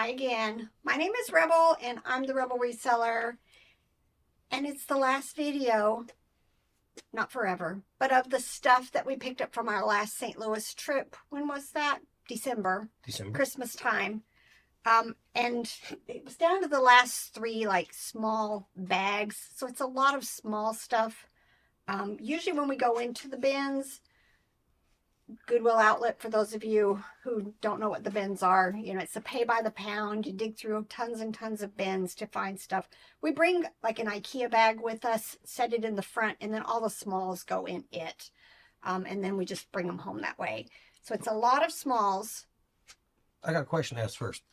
Hi again. My name is Rebel and I'm the Rebel Reseller. And it's the last video, not forever, but of the stuff that we picked up from our last St. Louis trip. When was that? December. Christmas time. And it was down to the last three like small bags. So it's a lot of small stuff. Usually when we go into the bins, Goodwill Outlet, for those of you who don't know what the bins are, you know, it's a pay by the pound. You dig through tons and tons of bins to find stuff. We bring like an IKEA bag with us, set it in the front, and then all the smalls go in it. And then we just bring them home that way. So it's a lot of smalls. I got a question to ask first.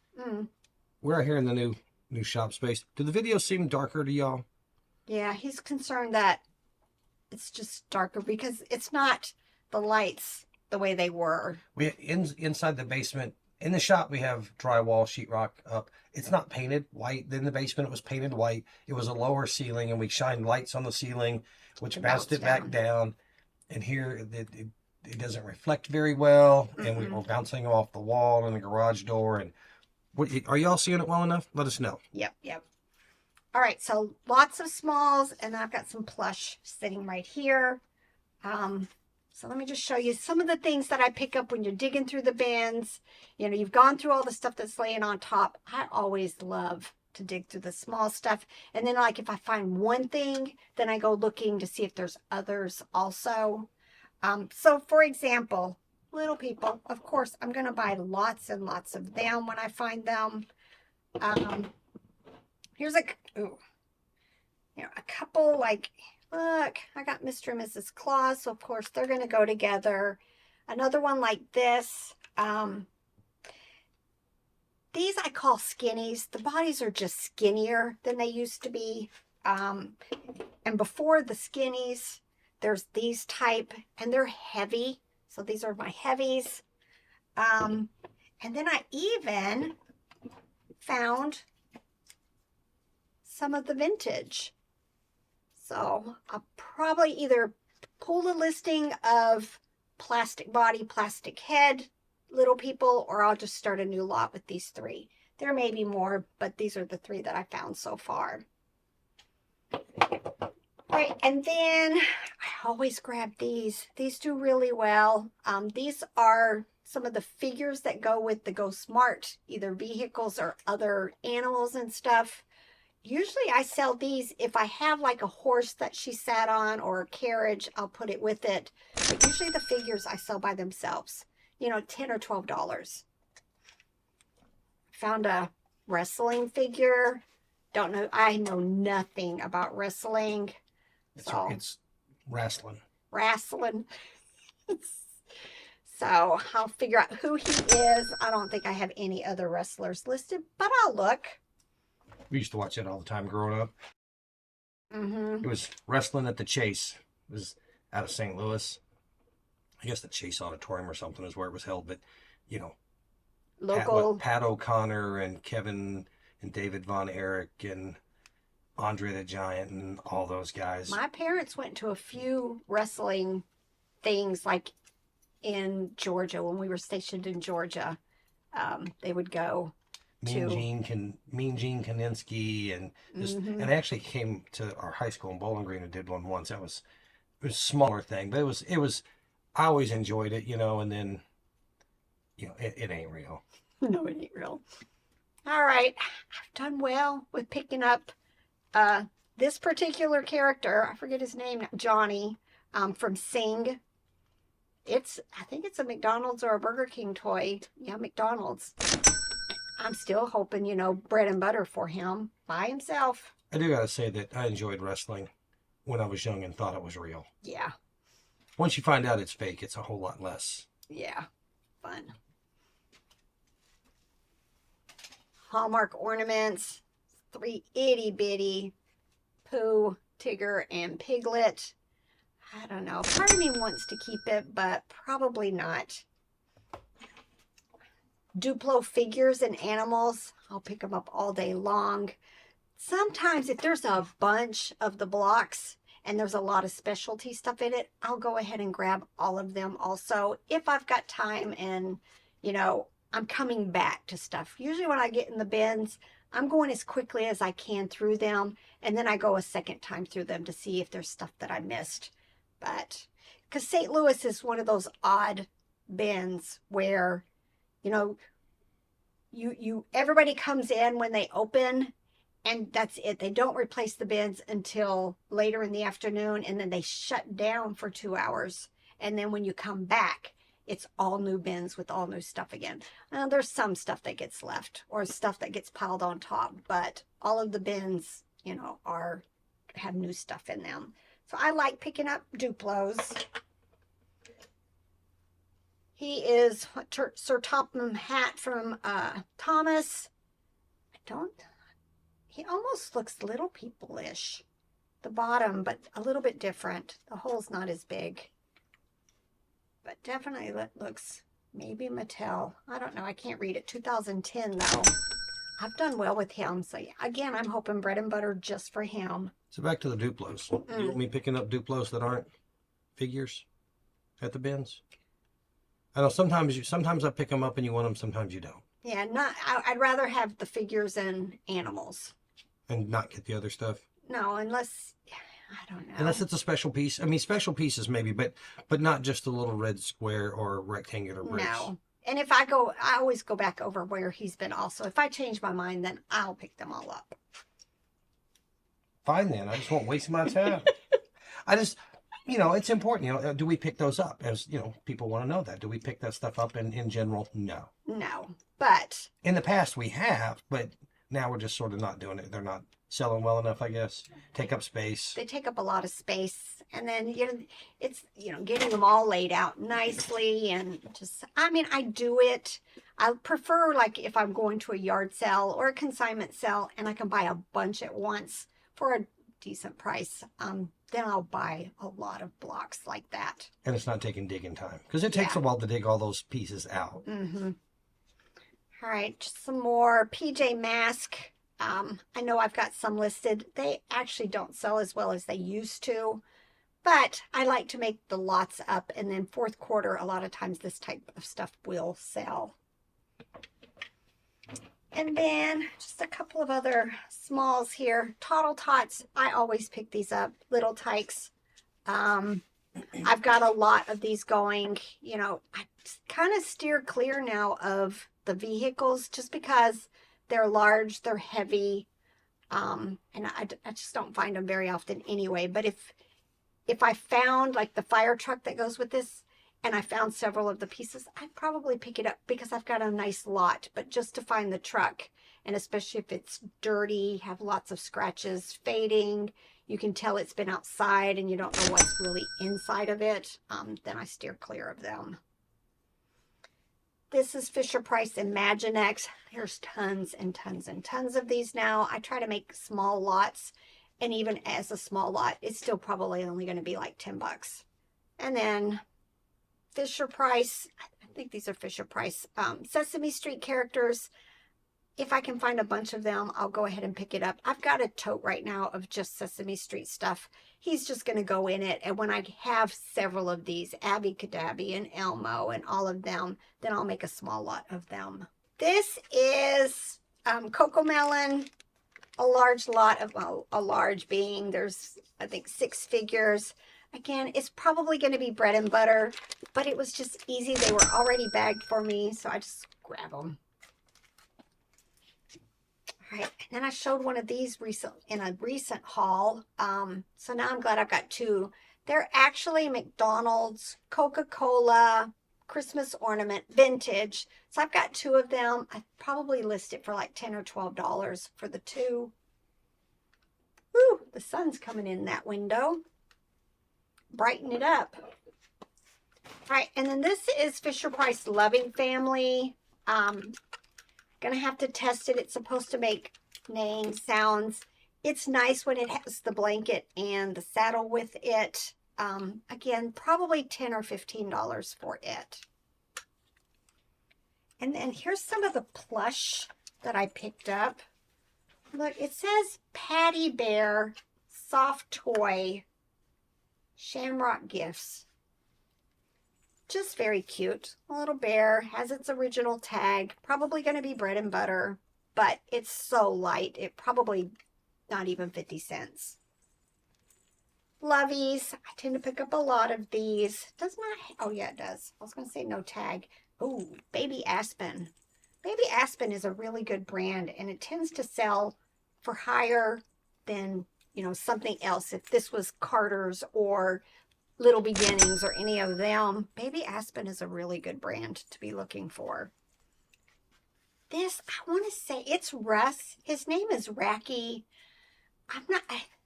We're out here in the new shop space. Do the videos seem darker to y'all? Yeah, he's concerned that it's just darker because it's not the lights the way they were. Inside the basement, in the shop, we have drywall, sheetrock up. It's not painted white. In the basement, it was painted white. It was a lower ceiling, and we shined lights on the ceiling, which bounced it back down. And here, it doesn't reflect very well, and we were bouncing them off the wall and the garage door. And are y'all seeing it well enough? Let us know. Yep. All right, so lots of smalls, and I've got some plush sitting right here. So let me just show you some of the things that I pick up when you're digging through the bins. You know, you've gone through all the stuff that's laying on top. I always love to dig through the small stuff. And then like if I find one thing, then I go looking to see if there's others also. So for example, little people, of course, I'm going to buy lots and lots of them when I find them. Here's a couple like... Look, I got Mr. and Mrs. Claus, so of course they're going to go together. Another one like this. These I call skinnies. The bodies are just skinnier than they used to be. And before the skinnies, there's these type, and they're heavy. So these are my heavies. And then I even found some of the vintage. So I'll probably either pull a listing of plastic body, plastic head, little people, or I'll just start a new lot with these three. There may be more, but these are the three that I found so far. All right, and then I always grab these. These do really well. These are some of the figures that go with the Go Smart, either vehicles or other animals and stuff. Usually I sell these if I have like a horse that she sat on or a carriage, I'll put it with it. But usually the figures I sell by themselves, you know, $10 or $12. Found a wrestling figure. Don't know. I know nothing about wrestling. It's wrestling. So I'll figure out who he is. I don't think I have any other wrestlers listed, but I'll look. We used to watch it all the time growing up. It was wrestling at the Chase. It was out of St. Louis. I guess the Chase Auditorium or something is where it was held. But, you know, local Pat O'Connor and Kevin and David Von Erich and Andre the Giant and all those guys. My parents went to a few wrestling things like in Georgia when we were stationed in Georgia. They would go. Mean Gene Kaninsky and and I actually came to our high school in Bowling Green and did one once. It was a smaller thing, but it was I always enjoyed it, you know, and then you know, it ain't real. No, it ain't real. All right. I've done well with picking up this particular character. I forget his name, Johnny, from Sing. I think it's a McDonald's or a Burger King toy. Yeah, McDonald's. I'm still hoping, you know, bread and butter for him by himself. I do gotta say that I enjoyed wrestling when I was young and thought it was real. Yeah. Once you find out it's fake, it's a whole lot less. Yeah. Fun. Hallmark ornaments. 3 itty bitty Pooh, Tigger, and Piglet. I don't know. Part of me wants to keep it, but probably not. Duplo figures and animals. I'll pick them up all day long. Sometimes if there's a bunch of the blocks and there's a lot of specialty stuff in it, I'll go ahead and grab all of them also if I've got time and, you know, I'm coming back to stuff. Usually when I get in the bins, I'm going as quickly as I can through them, and then I go a second time through them to see if there's stuff that I missed. But because St. Louis is one of those odd bins where, you know, you everybody comes in when they open, and that's it. They don't replace the bins until later in the afternoon, and then they shut down for 2 hours. And then when you come back, it's all new bins with all new stuff again. There's some stuff that gets left or stuff that gets piled on top, but all of the bins, you know, have new stuff in them. So I like picking up Duplos. He is Sir Topham Hatt from Thomas. He almost looks Little People-ish. The bottom, but a little bit different. The hole's not as big. But definitely looks maybe Mattel. I don't know. I can't read it. 2010 though. I've done well with him. So again, I'm hoping bread and butter just for him. So back to the Duplos. You want me picking up Duplos that aren't figures at the bins? I know sometimes I pick them up and you want them, sometimes you don't. Yeah, I'd rather have the figures and animals. And not get the other stuff? No, unless, I don't know. Unless it's a special piece. I mean, special pieces maybe, but not just a little red square or rectangular bricks. No. And if I always go back over where he's been also. If I change my mind, then I'll pick them all up. Fine then. I just won't waste my time. I just, you know, it's important. You know, do we pick those up? As, you know, people want to know that. Do we pick that stuff up in general? No. No. But. In the past we have, but now we're just sort of not doing it. They're not selling well enough, I guess. Take up space. They take up a lot of space. And then, you know, it's, you know, getting them all laid out nicely and just, I mean, I do it. I prefer, like, if I'm going to a yard sale or a consignment sale and I can buy a bunch at once for a decent price, then I'll buy a lot of blocks like that. And it's not taking digging time. Because it takes a while to dig all those pieces out. Mm-hmm. All right, just some more PJ Mask. I know I've got some listed. They actually don't sell as well as they used to, but I like to make the lots up, and then fourth quarter, a lot of times this type of stuff will sell. And then just a couple of other smalls here. Toddle Tots, I always pick these up. Little Tykes. I've got a lot of these going. You know, I kind of steer clear now of the vehicles just because they're large, they're heavy, and I just don't find them very often anyway. But if I found like the fire truck that goes with this, and I found several of the pieces, I'd probably pick it up because I've got a nice lot. But just to find the truck, and especially if it's dirty, have lots of scratches, fading, you can tell it's been outside and you don't know what's really inside of it, then I steer clear of them. This is Fisher-Price Imaginext. There's tons and tons and tons of these now. I try to make small lots, and even as a small lot, it's still probably only going to be like $10. And then Fisher-Price, I think these are Fisher-Price, Sesame Street characters. If I can find a bunch of them, I'll go ahead and pick it up. I've got a tote right now of just Sesame Street stuff. He's just going to go in it. And when I have several of these, Abby Cadabby and Elmo and all of them, then I'll make a small lot of them. This is Coco Melon, a large lot of, well, a large being, there's, I think, 6 figures. Again, it's probably going to be bread and butter, but it was just easy. They were already bagged for me, so I just grab them. All right, and then I showed one of these in a recent haul. So now I'm glad I've got 2. They're actually McDonald's, Coca-Cola, Christmas ornament, vintage. So I've got 2 of them. I probably list it for like $10 or $12 for the 2. Woo, the sun's coming in that window. Brighten it up. All right, and then this is Fisher-Price Loving Family. Gonna have to test it. It's supposed to make neighing sounds. It's nice when it has the blanket and the saddle with it. Again, probably $10 or $15 for it. And then here's some of the plush that I picked up. Look, it says Patty Bear Soft Toy Shamrock Gifts. Just very cute. A little bear, has its original tag. Probably going to be bread and butter, but it's so light. It probably not even 50 cents. Lovies. I tend to pick up a lot of these. Does not, oh yeah, it does. I was going to say no tag. Oh, Baby Aspen. Baby Aspen is a really good brand, and it tends to sell for higher than, you know, something else. If this was Carter's or Little Beginnings or any of them, Baby Aspen is a really good brand to be looking for. This, I want to say, it's Russ. His name is Racky. I'm not,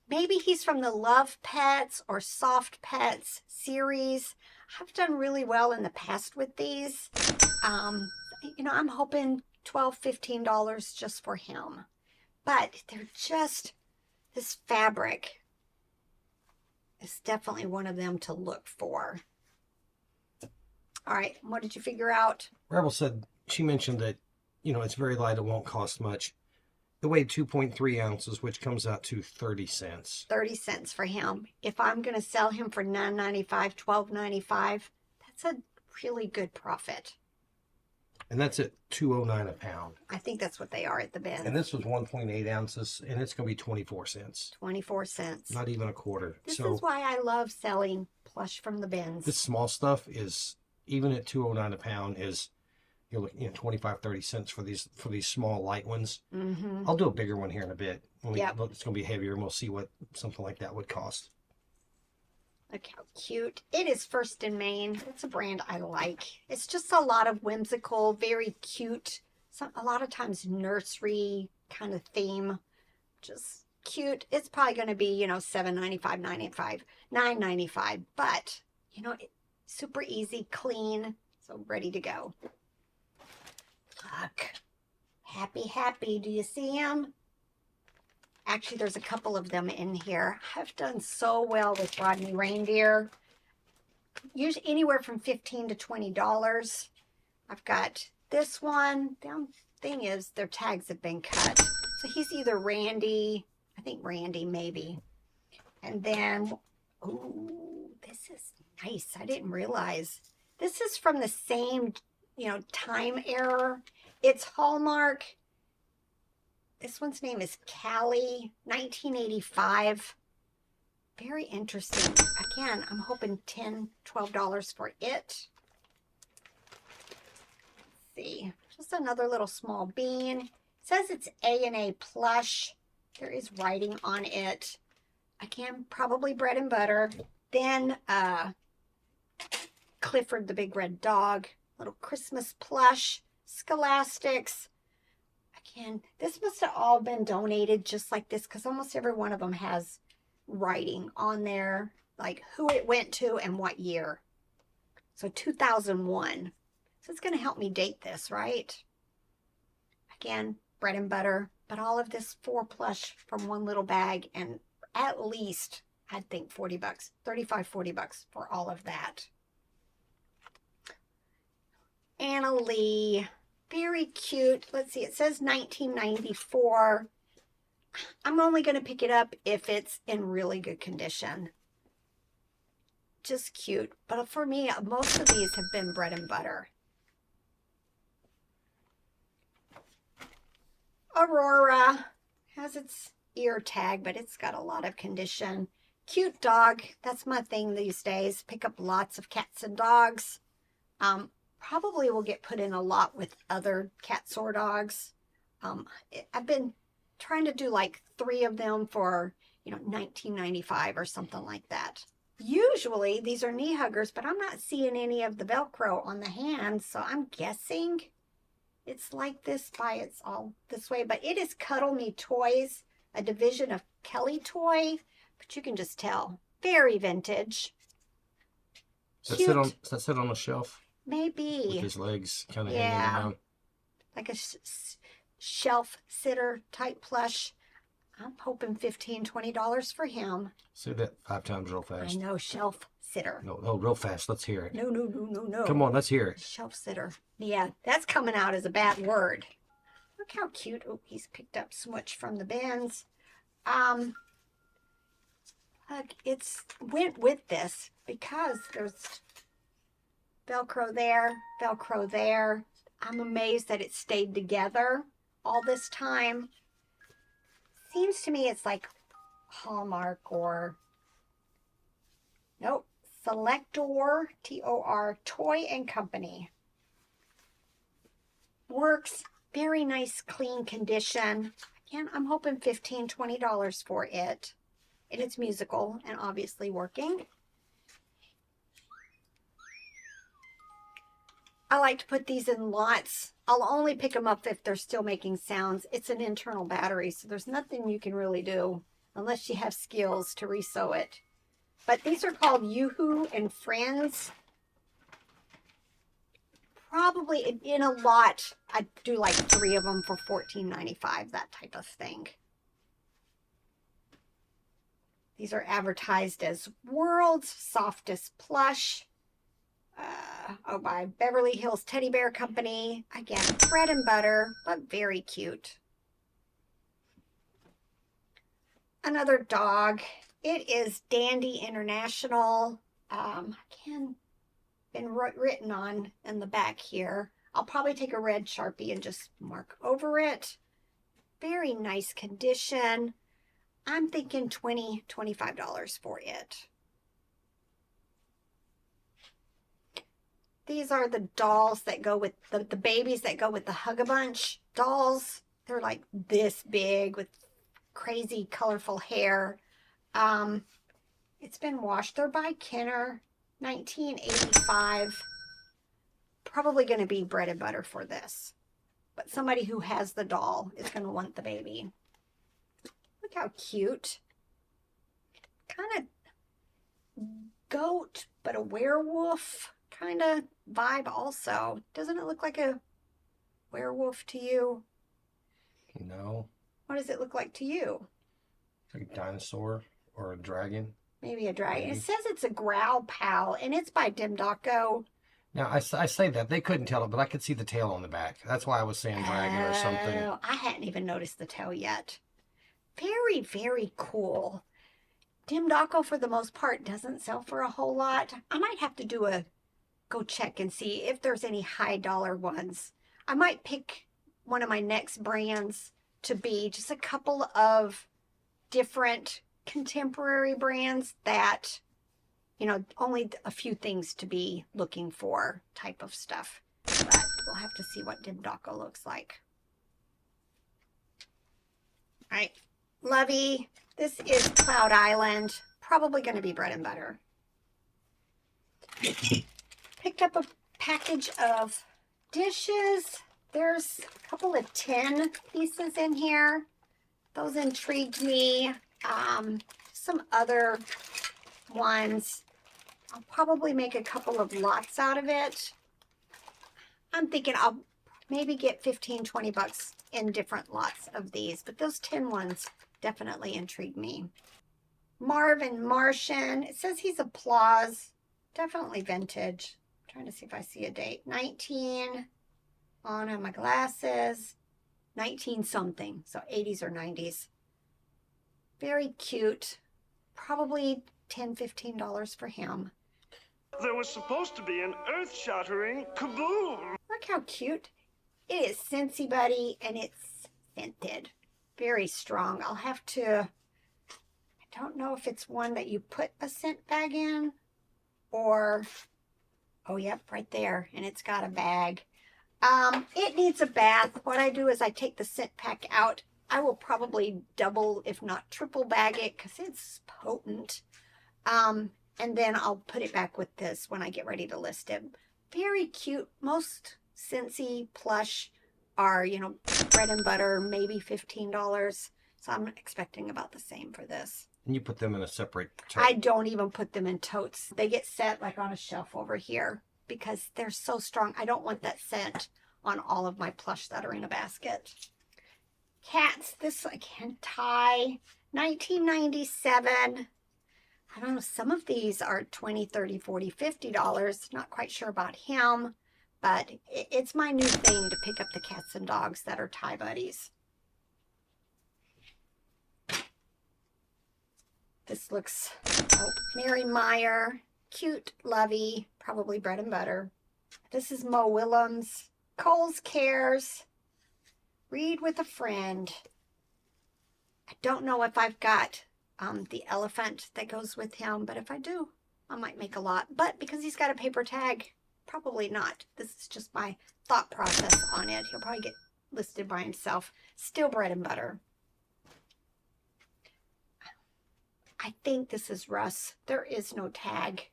maybe he's from the Love Pets or Soft Pets series. I've done really well in the past with these. You know, I'm hoping $12, $15 just for him. But they're just, this fabric is definitely one of them to look for. All right, what did you figure out? Rebel said, she mentioned that, you know, it's very light, it won't cost much. It weighed 2.3 ounces, which comes out to 30 cents. 30 cents for him. If I'm going to sell him for $9.95, $12.95, that's a really good profit. And that's at $2.09 a pound. I think that's what they are at the bin. And this was 1.8 ounces, and it's going to be 24 cents. 24 cents. Not even a quarter. This is why I love selling Plush from the bins. This small stuff is, even at $2.09 a pound, is, you're looking, you know, 25, 30 cents for these small light ones. Mm-hmm. I'll do a bigger one here in a bit. Yep. It's going to be heavier, and we'll see what something like that would cost. Look how cute. It is First in Maine. It's a brand I like. It's just a lot of whimsical, very cute, a lot of times nursery kind of theme. Just cute. It's probably going to be, you know, $7.95, $9.95, $9.95. But, you know, super easy, clean, so ready to go. Look. Happy, happy. Do you see him? Actually, there's a couple of them in here. I've done so well with Rodney Reindeer. Usually anywhere from $15 to $20. I've got this one. The thing is, their tags have been cut. So he's either Randy, I think Randy maybe. And then, ooh, this is nice. I didn't realize. This is from the same, you know, time era. It's Hallmark. This one's name is Callie, 1985. Very interesting. Again, I'm hoping $10, $12 for it. Let's see. Just another little small bean. It says it's A&A Plush. There is writing on it. Again, probably bread and butter. Then Clifford the Big Red Dog. Little Christmas plush. Scholastics. Again, this must have all been donated just like this, because almost every one of them has writing on there, like who it went to and what year. So 2001. So it's going to help me date this, right? Again, bread and butter, but all of this 4 plush from one little bag, and at least, I'd think $40, $35, $40 for all of that. Anna Lee. Very cute. Let's see. It says 1994. I'm only going to pick it up if it's in really good condition. Just cute. But for me, most of these have been bread and butter. Aurora has its ear tag, but it's got a lot of condition. Cute dog. That's my thing these days. Pick up lots of cats and dogs. Probably will get put in a lot with other cats or dogs. I've been trying to do like 3 of them for, you know, $19.95 or something like that. Usually these are knee huggers, but I'm not seeing any of the Velcro on the hands, so I'm guessing it's like this by it's all this way. But it is Cuddle Me Toys, a division of Kelly Toy, but you can just tell. Very vintage. Does Cute. that sit on a shelf? Maybe. With his legs kind of hanging down. Like a shelf sitter type plush. I'm hoping $15, $20 for him. Say that 5 times real fast. I know, shelf sitter. No, real fast. Let's hear it. No. Come on, let's hear it. Shelf sitter. Yeah, that's coming out as a bad word. Look how cute. Oh, he's picked up smudge from the bins. Look, it's went with this because there's Velcro there, Velcro there. I'm amazed that it stayed together all this time. Seems to me it's like Hallmark or, nope, Selector, T-O-R, Toy and Company. Works, very nice, clean condition. Again, I'm hoping $15, $20 for it. And it's musical and obviously working. I like to put these in lots. I'll only pick them up if they're still making sounds. It's an internal battery, so there's nothing you can really do unless you have skills to resew it. But these are called Yoo-Hoo and Friends. Probably in a lot, I'd do like 3 of them for $14.95, that type of thing. These are advertised as World's Softest Plush. By Beverly Hills Teddy Bear Company. Again, bread and butter, but very cute. Another dog. It is Dandy International. Again, been written on in the back here. I'll probably take a red Sharpie and just mark over it. Very nice condition. I'm thinking $20, $25 for it. These are the dolls that go with the babies that go with the Hug-a-Bunch dolls. They're like this big with crazy colorful hair. It's been washed. They're by Kenner, 1985. Probably going to be bread and butter for this. But somebody who has the doll is going to want the baby. Look how cute. Kind of goat, but a werewolf kind of vibe also. Doesn't it look like a werewolf to you? No. What does it look like to you? Like a dinosaur or a dragon. Maybe a dragon. Maybe. It says it's a Growl Pal, and it's by Dimdaco. Now, I say that. They couldn't tell it, but I could see the tail on the back. That's why I was saying dragon or something. Oh, I hadn't even noticed the tail yet. Very, very cool. Dimdaco, for the most part, doesn't sell for a whole lot. I might have to do go check and see if there's any high dollar ones. I might pick one of my next brands to be just a couple of different contemporary brands that, you know, only a few things to be looking for type of stuff. But we'll have to see what Dimdaco looks like. All right, Lovey, this is Cloud Island. Probably going to be bread and butter. Picked up a package of dishes. There's a couple of tin pieces in here. Those intrigued me. Some other ones. I'll probably make a couple of lots out of it. I'm thinking I'll maybe get 15, 20 bucks in different lots of these, but those tin ones definitely intrigue me. Marvin Martian. It says he's applause. Definitely vintage. I'm trying to see if I see a date. 19 on my glasses. 19 something. So 80s or 90s. Very cute. Probably $10, $15 for him. There was supposed to be an earth-shattering kaboom. Look how cute. It is Scentsy Buddy and it's scented. Very strong. I'll have to, I don't know if it's one that you put a scent bag in or, oh yep, right there. And it's got a bag. It needs a bath. What I do is I take the scent pack out. I will probably double, if not triple bag it because it's potent. And then I'll put it back with this when I get ready to list it. Very cute. Most Scentsy Plush are, you know, bread and butter, maybe $15. So I'm expecting about the same for this. And you put them in a separate tote. I don't even put them in totes. They get set like on a shelf over here because they're so strong. I don't want that scent on all of my plush that are in a basket. Cats, this I can tie. 1997. I don't know, some of these are $20, $30, $40, $50. Not quite sure about him, but it's my new thing to pick up the cats and dogs that are tie buddies. This looks, oh, Mary Meyer, cute, lovey, probably bread and butter. This is Mo Willems. Kohl's Cares. Read with a friend. I don't know if I've got the elephant that goes with him, but if I do, I might make a lot. But because he's got a paper tag, probably not. This is just my thought process on it. He'll probably get listed by himself. Still bread and butter. I think this is Russ. There is no tag,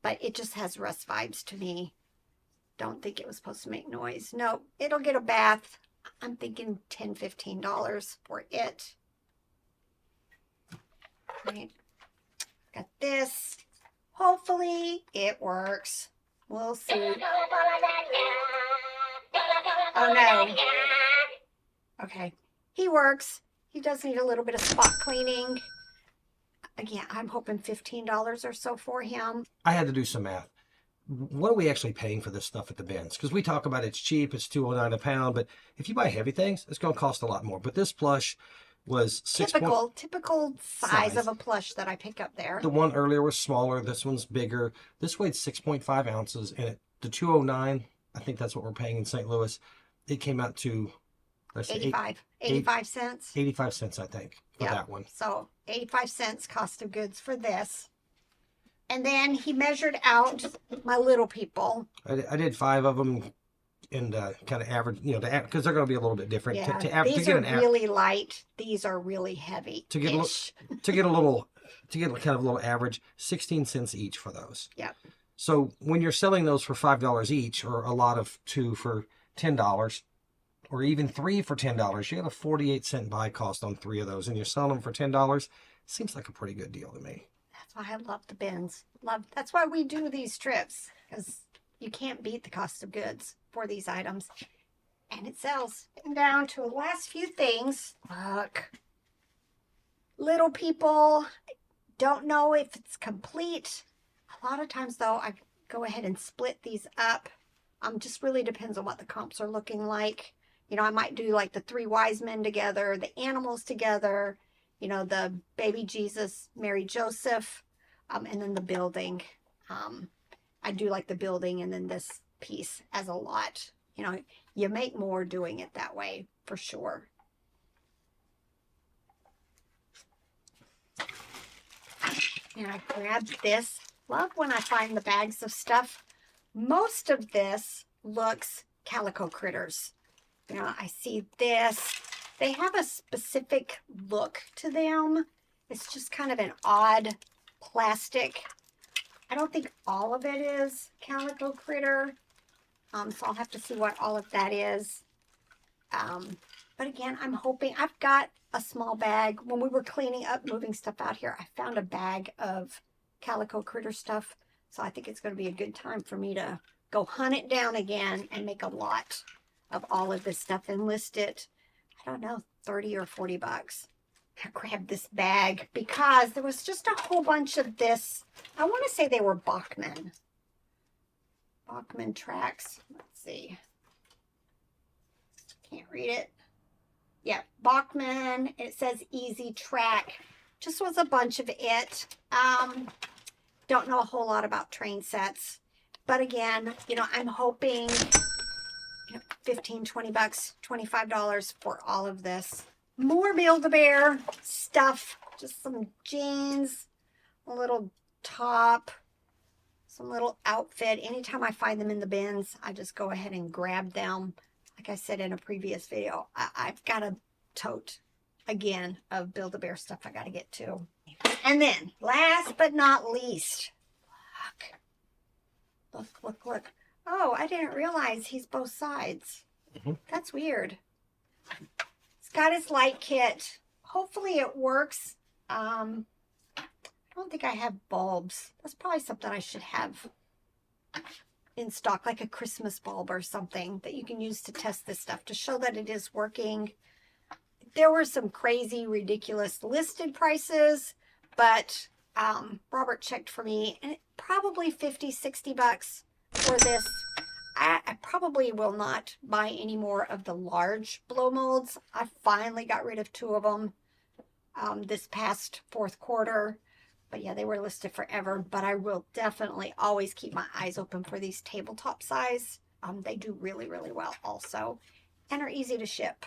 but it just has Russ vibes to me. Don't think it was supposed to make noise. No, it'll get a bath. I'm thinking $10, $15 for it. Right. Got this. Hopefully it works. We'll see. Oh no. Okay. He works. He does need a little bit of spot cleaning. Again, I'm hoping $15 or so for him. I had to do some math. What are we actually paying for this stuff at the bins? Because we talk about it's cheap, it's $2.09 a pound, but if you buy heavy things, it's going to cost a lot more. But this plush was typical size of a plush that I pick up there. The one earlier was smaller. This one's bigger. This weighed 6.5 ounces, and the $2.09, I think that's what we're paying in St. Louis. It came out to 85 cents. 85 cents, I think, for that one. So 85 cents cost of goods for this. And then he measured out my little people. I did 5 of them and kind of average, because they're going to be a little bit different. Yeah, these are really light. These are really heavy. To get kind of a little average, 16 cents each for those. Yep. So when you're selling those for $5 each, or a lot of 2 for $10, or even 3 for $10, you have a 48-cent buy cost on 3 of those, and you're selling them for $10. Seems like a pretty good deal to me. That's why I love the bins. That's why we do these trips, because you can't beat the cost of goods for these items. And it sells. Getting down to the last few things. Look. Little people. Don't know if it's complete. A lot of times, though, I go ahead and split these up. Just really depends on what the comps are looking like. I might do like the 3 wise men together, the animals together, the baby Jesus, Mary Joseph, and then the building. I do like the building and then this piece as a lot. You make more doing it that way, for sure. And I grabbed this. Love when I find the bags of stuff. Most of this looks Calico Critters. I see this. They have a specific look to them. It's just kind of an odd plastic. I don't think all of it is Calico Critter. So I'll have to see what all of that is. But again, I'm hoping. I've got a small bag. When we were cleaning up, moving stuff out here, I found a bag of Calico Critter stuff. So I think it's going to be a good time for me to go hunt it down again and make a lot of all of this stuff and list it. I don't know, 30 or 40 bucks. I grabbed this bag because there was just a whole bunch of this. I want to say they were Bachman tracks. Let's see. Can't read it. Yeah, Bachman. It says Easy Track. Just was a bunch of it. Don't know a whole lot about train sets. But again, I'm hoping 15, 20 bucks, $25 for all of this. More Build-A-Bear stuff. Just some jeans, a little top, some little outfit. Anytime I find them in the bins, I just go ahead and grab them. Like I said in a previous video, I've got a tote, again, of Build-A-Bear stuff I got to get to. And then, last but not least, look. Oh, I didn't realize he's both sides. That's weird. He's got his light kit. Hopefully it works. I don't think I have bulbs. That's probably something I should have in stock, like a Christmas bulb or something that you can use to test this stuff to show that it is working. There were some crazy, ridiculous listed prices, but Robert checked for me, and probably 50, 60 bucks for this. I probably will not buy any more of the large blow molds. I finally got rid of 2 of them this past fourth quarter. But yeah, they were listed forever. But I will definitely always keep my eyes open for these tabletop size. They do really, really well also, and are easy to ship.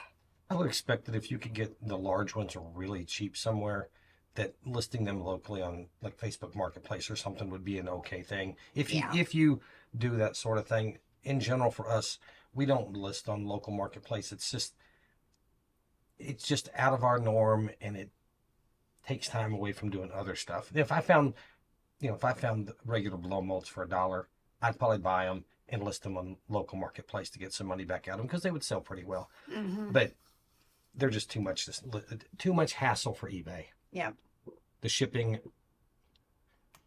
I would expect that if you could get the large ones really cheap somewhere, that listing them locally on like Facebook Marketplace or something would be an okay thing. If you do that sort of thing. In general, for us, we don't list on local marketplace. It's just out of our norm, and it takes time away from doing other stuff. If I found regular blow molds for $1, I'd probably buy them and list them on local marketplace to get some money back out of them because they would sell pretty well. Mm-hmm. But they're just too much hassle for eBay. Yeah. The shipping.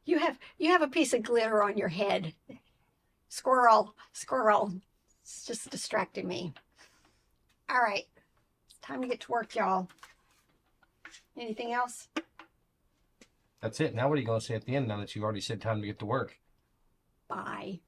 You have a piece of glitter on your head. Squirrel. It's just distracting me. All right. It's time to get to work, y'all. Anything else? That's it. Now what are you going to say at the end now that you've already said time to get to work? Bye.